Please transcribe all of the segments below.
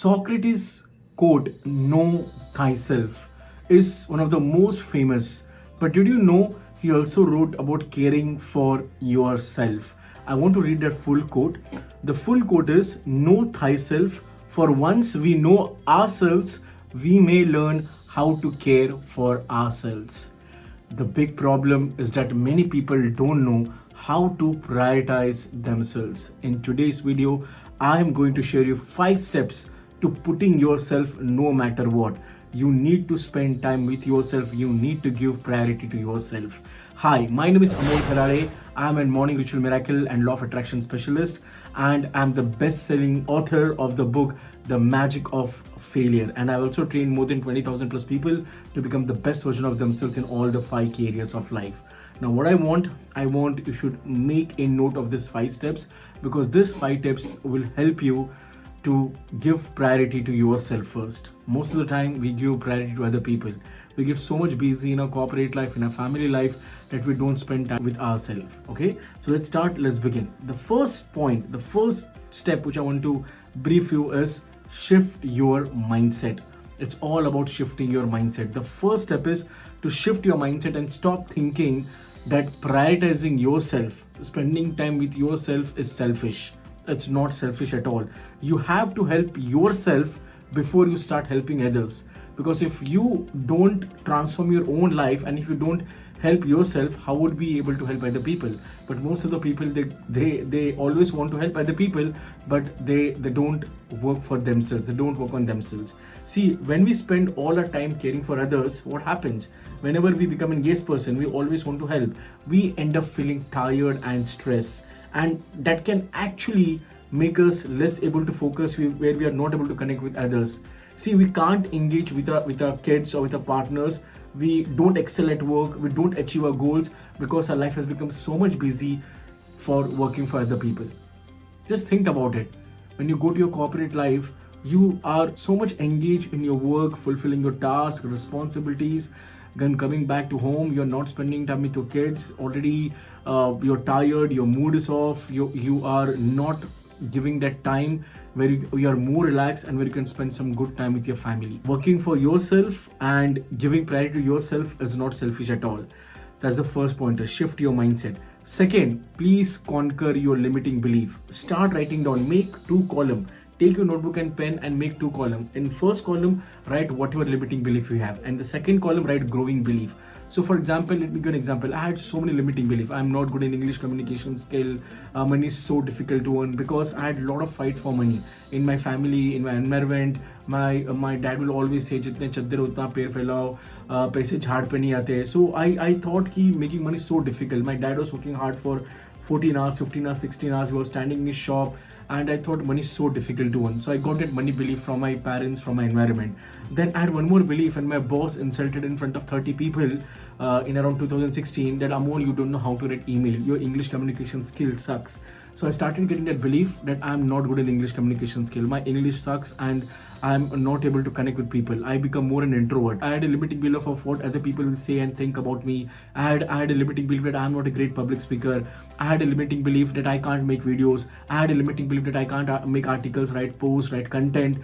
Socrates' quote, "Know thyself," is one of the most famous. But did you know he also wrote about caring for yourself? I want to read that full quote. The full quote is, "Know thyself, for once we know ourselves, we may learn how to care for ourselves." The big problem is that many people don't know how to prioritize themselves. In today's video, I am going to share you 5 steps to putting yourself no matter what. You need to spend time with yourself. You need to give priority to yourself. Hi, my name is Amol Karale. I'm a morning ritual miracle and law of attraction specialist, and I'm the best-selling author of the book The Magic of Failure. And I also trained more than 20,000 plus people to become the best version of themselves in all the 5 key areas of life. Now, what I want you should make a note of these 5 steps, because these 5 tips will help you to give priority to yourself first. Most of the time, we give priority to other people. We get so much busy in our corporate life, in our family life, that we don't spend time with ourselves. Okay, so let's start. Let's begin. The first point, the first step which I want to brief you is shift your mindset. It's all about shifting your mindset. The first step is to shift your mindset and stop thinking that prioritizing yourself, spending time with yourself, is selfish. It's not selfish at all. You have to help yourself before you start helping others. Because if you don't transform your own life and if you don't help yourself, how would we be able to help other people? But most of the people, they always want to help other people, but they don't work for themselves. They don't work on themselves. See, when we spend all our time caring for others, what happens? Whenever we become a yes person, we always want to help. We end up feeling tired and stressed. And that can actually make us less able to focus, where we are not able to connect with others. See, we can't engage with our kids or with our partners. We don't excel at work. We don't achieve our goals because our life has become so much busy for working for other people. Just think about it. When you go to your corporate life, you are so much engaged in your work, fulfilling your tasks, responsibilities. Then coming back to home, you're not spending time with your kids. Already, you're tired. Your mood is off. You are not giving that time where you are more relaxed and where you can spend some good time with your family. Working for yourself and giving priority to yourself is not selfish at all. That's the first pointer. Shift your mindset. Second, please conquer your limiting belief. Start writing down. Make 2 columns. Take your notebook and pen and make 2 columns. In first column, write whatever limiting belief you have, and the second column, write growing belief. So, for example, let me give an example. I had so many limiting beliefs. I'm not good in English communication skill. Money is so difficult to earn because I had a lot of fight for money in my family, in my environment. My dad will always say, "जितने चद्दर उतना पैर फैलाओ, पैसे झाड़ पे नहीं आते." So I thought कि making money is so difficult. My dad was working hard for 14 hours, 15 hours, 16 hours. He was standing in his shop, and I thought money is so difficult to earn. So I got that money belief from my parents, from my environment. Then I had one more belief, and my boss insulted in front of 30 people in around 2016 that, "Amol, you don't know how to write email. Your English communication skill sucks." So I started getting that belief that I'm not good in English communication skill. My English sucks and I'm not able to connect with people. I become more an introvert. I had a limiting belief of what other people will say and think about me. I had a limiting belief that I'm not a great public speaker. I had a limiting belief that I can't make videos. I had a limiting belief that I can't make articles, write posts, write content.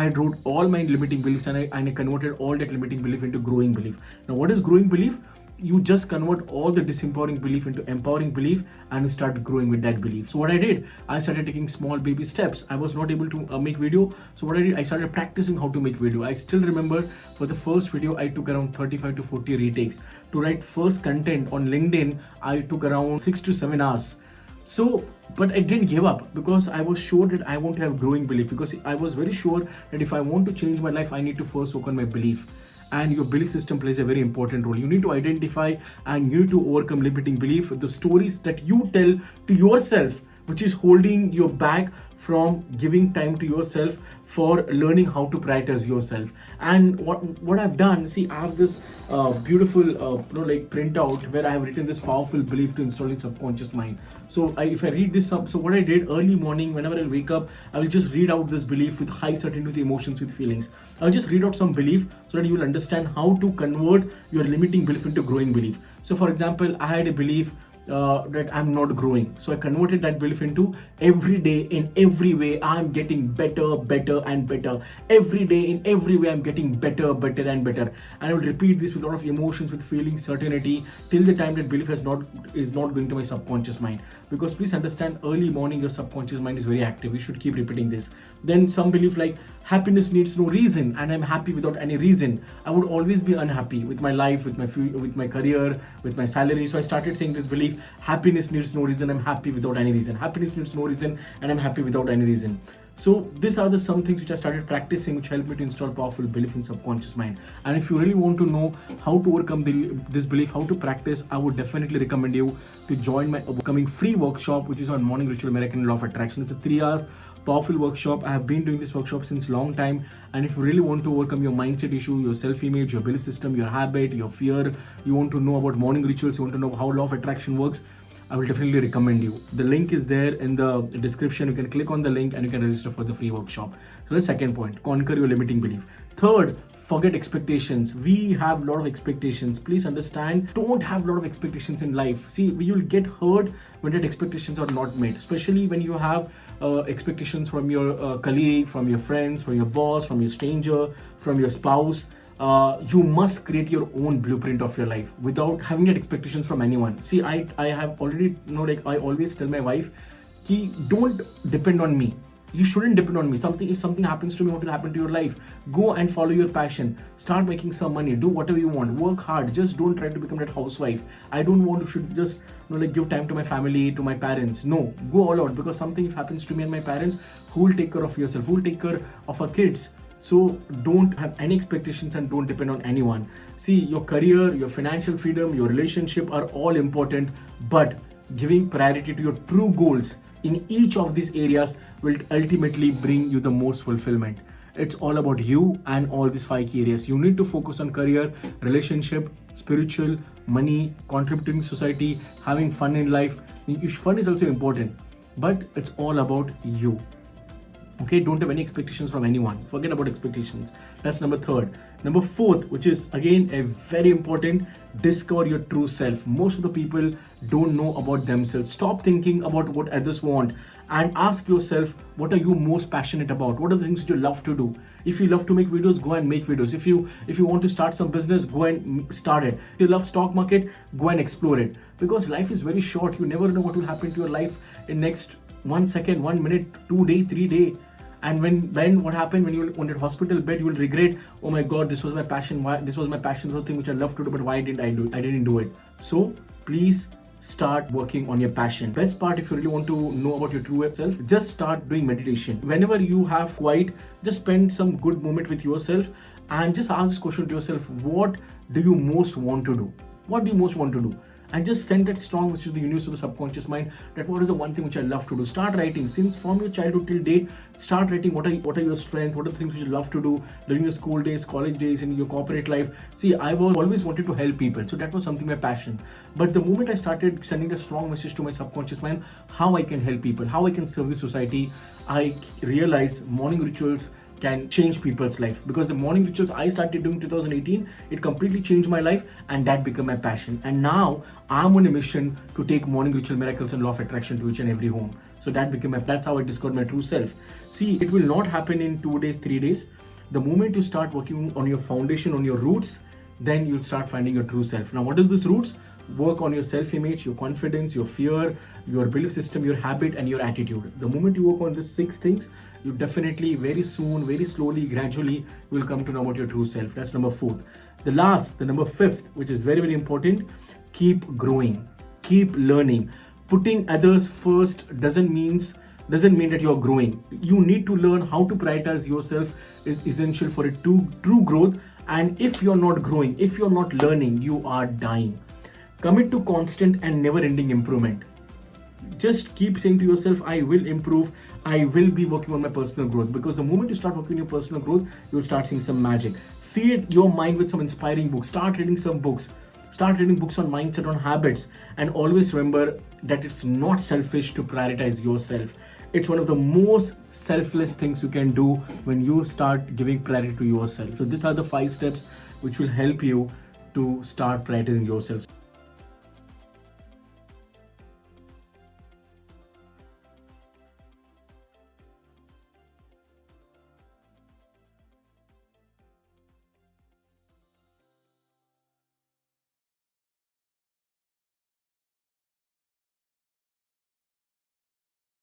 I wrote all my limiting beliefs, and I converted all that limiting belief into growing belief. Now, what is growing belief? You just convert all the disempowering belief into empowering belief and start growing with that belief. So what I did, I started taking small baby steps. I was not able to make video. So what I did, I started practicing how to make video. I still remember for the first video, I took around 35 to 40 retakes. To write first content on LinkedIn, I took around 6 to 7 hours. So, but I didn't give up because I was sure that I want to have growing belief, because I was very sure that if I want to change my life, I need to first work on my belief. And your belief system plays a very important role. You need to identify and you need to overcome limiting belief, the stories that you tell to yourself, which is holding you back from giving time to yourself, for learning how to prioritize yourself. And what I've done, see, I have this beautiful like printout where I have written this powerful belief to install in subconscious mind. So if I read this up, so what I did early morning, whenever I wake up, I will just read out this belief with high certainty, with emotions, with feelings. I'll just read out some belief so that you will understand how to convert your limiting belief into growing belief. So for example, I had a belief that I'm not growing. So I converted that belief into every day, in every way, I'm getting better, better, and better. Every day, in every way, I'm getting better, better, and better. And I will repeat this with a lot of emotions, with feelings, certainty, till the time that belief is not going to my subconscious mind. Because please understand, early morning, your subconscious mind is very active. You should keep repeating this. Then some belief like happiness needs no reason, and I'm happy without any reason. I would always be unhappy with my life, with my career, with my salary. So I started saying this belief: happiness needs no reason, I'm happy without any reason. Happiness needs no reason, and I'm happy without any reason. So these are the some things which I started practicing, which helped me to install powerful belief in subconscious mind. And if you really want to know how to overcome this belief, how to practice, I would definitely recommend you to join my upcoming free workshop, which is on morning ritual, miracle, and law of attraction. It's a 3-hour powerful workshop. I have been doing this workshop since long time. And if you really want to overcome your mindset issue, your self-image, your belief system, your habit, your fear, you want to know about morning rituals, you want to know how law of attraction works, I will definitely recommend you. The link is there in the description. You can click on the link and you can register for the free workshop. So the second point, conquer your limiting belief. Third, forget expectations. We have a lot of expectations. Please understand, don't have a lot of expectations in life. See, you'll get hurt when that expectations are not met, especially when you have expectations from your colleague, from your friends, from your boss, from your stranger, from your spouse. You must create your own blueprint of your life without having that expectations from anyone. See, I have already, like I always tell my wife, ki don't depend on me. You shouldn't depend on me. If something happens to me, what will happen to your life? Go and follow your passion. Start making some money. Do whatever you want. Work hard. Just don't try to become that housewife. I don't want to should just give time to my family, to my parents. No, go all out, because something if happens to me and my parents, who will take care of yourself? Who will take care of our kids? So don't have any expectations and don't depend on anyone. See, your career, your financial freedom, your relationship are all important, but giving priority to your true goals in each of these areas will ultimately bring you the most fulfillment. It's all about you and all these 5 key areas. You need to focus on career, relationship, spiritual, money, contributing to society, having fun in life. Fun is also important, but it's all about you. Okay, don't have any expectations from anyone. Forget about expectations. That's number 3rd. Number 4th, which is again a very important, discover your true self. Most of the people don't know about themselves. Stop thinking about what others want and ask yourself, what are you most passionate about? What are the things you love to do? If you love to make videos, go and make videos. If you want to start some business, go and start it. If you love stock market, go and explore it. Because life is very short. You never know what will happen to your life in next 1 second, 1 minute, 2 day, 3 day. And when what happened when you on that hospital bed, you will regret, oh my god, this was my passion. Why this was my passion, this was the thing which I love to do, but why didn't I do it? I didn't do it. So please start working on your passion. Best part, if you really want to know about your true self, just start doing meditation. Whenever you have quiet, just spend some good moment with yourself and just ask this question to yourself: what do you most want to do? What do you most want to do? And just send that strong message to the universe, to the subconscious mind, that what is the one thing which I love to do. Start writing. Since from your childhood till date, start writing what are your strengths, what are the things which you love to do during your school days, college days, in your corporate life. See, I was always wanted to help people, so that was something my passion. But the moment I started sending a strong message to my subconscious mind, how I can help people, how I can serve the society, I realized morning rituals can change people's life. Because the morning rituals I started doing 2018, it completely changed my life, and that became my passion. And now I'm on a mission to take morning ritual, miracles, and law of attraction to each and every home. So that's how I discovered my true self. See, it will not happen in 2 days, 3 days. The moment you start working on your foundation, on your roots, then you'll start finding your true self. Now, what is this roots? Work on your self-image, your confidence, your fear, your belief system, your habit, and your attitude. The moment you work on these 6 things, you definitely very soon, very slowly, gradually will come to know about your true self. That's number 4th. The number 5th, which is very, very important, keep growing, keep learning. Putting others first doesn't mean that you're growing. You need to learn how to prioritize yourself is essential for it to true growth. And if you're not growing, if you're not learning, you are dying. Commit to constant and never-ending improvement. Just keep saying to yourself, I will improve, I will be working on my personal growth. Because the moment you start working on your personal growth, you'll start seeing some magic. Feed your mind with some inspiring books. Start reading some books. Start reading books on mindset, on habits. And always remember that it's not selfish to prioritize yourself. It's one of the most selfless things you can do when you start giving priority to yourself. So these are the 5 steps which will help you to start prioritizing yourself.